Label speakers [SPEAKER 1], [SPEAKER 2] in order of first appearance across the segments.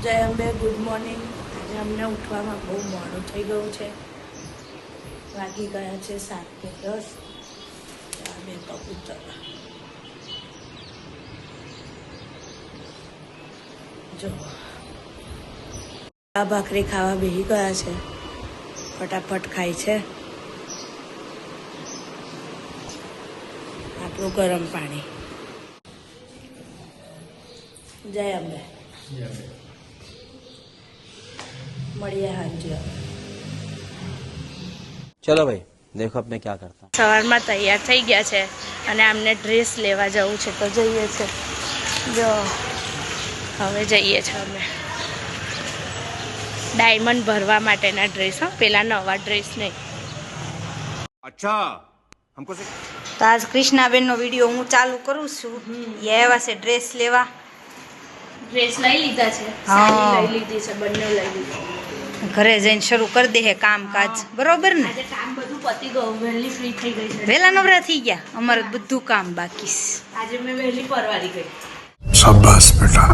[SPEAKER 1] જય Ambe, good morning. આજે અમને ઉઠવામાં બહુ મોડું થઈ ગયું છે. વાગી ગયા છે 7:10. આ બે કબૂતર જો આ ભાખરી ખાવા બેસી ગયા છે. ફટાફટ ખાય છે. આપણું ગરમ પાણી. જય અંબે. મળીએ હાંજે.
[SPEAKER 2] चलो भाई देखो अब मैं क्या करता हूँ.
[SPEAKER 1] સવારમાં તૈયાર થઈ ગયા છે અને આમને ડ્રેસ લેવા જવું છે તો જઈએ છે. જો હવે જઈએ છે અમે ડાયમંડ ભરવા માટેના ડ્રેસ. હા, પેલા નવા ડ્રેસ નહીં.
[SPEAKER 3] अच्छा हमको
[SPEAKER 4] તો આજ કૃષ્ણાબેનનો વિડીયો હું ચાલુ કરું છું. એ આવ્યા છે ડ્રેસ લેવા.
[SPEAKER 1] ડ્રેસ લઈ લીધા છે,
[SPEAKER 4] હા.
[SPEAKER 1] સાડી લઈ લીધી છે, બંને લઈ લીધી.
[SPEAKER 4] ઘરે જઈને શરૂ કરી દે હે કામકાજ. બરોબર ને?
[SPEAKER 1] આજે કામ બધું પતી ગયું, વહેલી ફ્રી થઈ ગઈ છે.
[SPEAKER 4] વહેલા નવરા થઈ ગયા. અમારે બધું કામ બાકી છે.
[SPEAKER 1] આજે મેં વહેલી પરવારી ગઈ.
[SPEAKER 5] शाबाश बेटा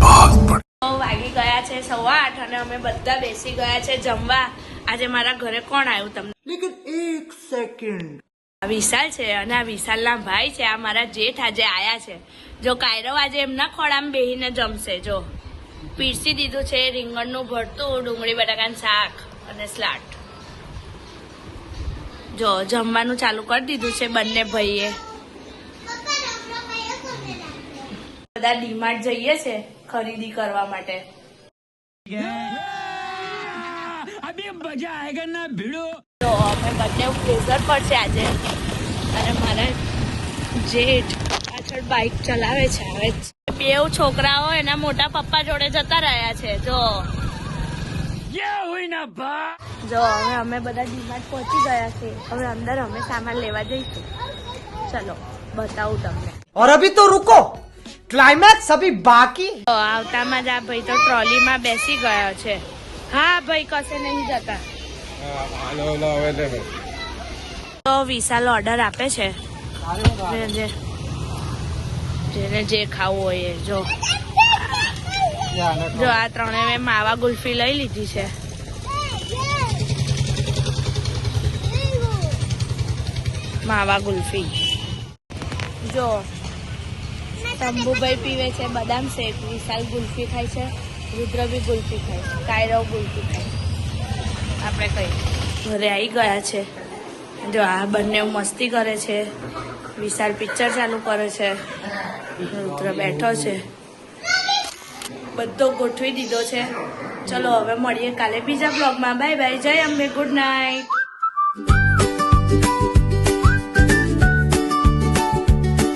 [SPEAKER 5] बहुत बढ़िया.
[SPEAKER 1] વાગી ગયા છે 8:15 અને અમે બધા બેસી ગયા છે જમવા. આજે મારા ઘરે કોણ આવ્યું તમને?
[SPEAKER 5] लेकिन एक सेकंड
[SPEAKER 1] આ વિશાલ છે અને આ વિશાલના ભાઈ છે. આ મારા જેઠ આજે આયા છે. જો કાયરવ આજે એમના ખોળામાં બેહીને જમશે. જો પીરસી દીધું છે રીંગણનું ભરતું, ડુંગળી બટાકાનું શાક અને સલાડ. જો જમવાનું ચાલુ કરી દીધું છે બંને ભાઈએ. બધા ડીમાર્ટ જઈએ છે ખરીદી કરવા માટે. તો અમે બંને પ્રેશર પર છે આજે અને મારા જેઠ પાછળ બાઇક ચલાવે છે. હવે બેવ છોકરાઓ એના મોટા પપ્પા જોડે જતા રહ્યા છે. જો હવે અમે બધા ડીમાર્ટ પહોંચી ગયા છે. હવે અંદર અમે સામાન લેવા જઈશું. ચલો બતાવું તમને.
[SPEAKER 6] और अभी तो रुको, क्लाइमैक्स अभी बाकी.
[SPEAKER 1] તો આવતામાં જ આ ભાઈ તો ટ્રોલીમાં બેસી ગયો છે. હા ભાઈ, કશે નહીં જતા. તો વિશાલ ઓર્ડર આપે છે જેને જે ખાવું હોય એ. જો આ ત્રણે મેં માવા ગુલ્ફી લઈ લીધી છે. માવા ગુલ્ફી. જો શંભુભાઈ પીવે છે બદામ શેક, વિશાલ ગુલ્ફી ખાય છે, રુદ્ર બી ગુલ્ફી ખાય છે, કાયરવ ગુલ્ફી ખાય. આપણે કઈ ઘરે આવી ગયા છે. જો આ બંને મસ્તી કરે છે. વિશાલ પિક્ચર ચાલુ કરે છે, રુદ્ર બેઠો છે. બધો ગોઠવી દીધો છે. ચલો હવે મળીએ કાલે બીજા બ્લોગમાં. Bye bye. જય અંબે. Good night.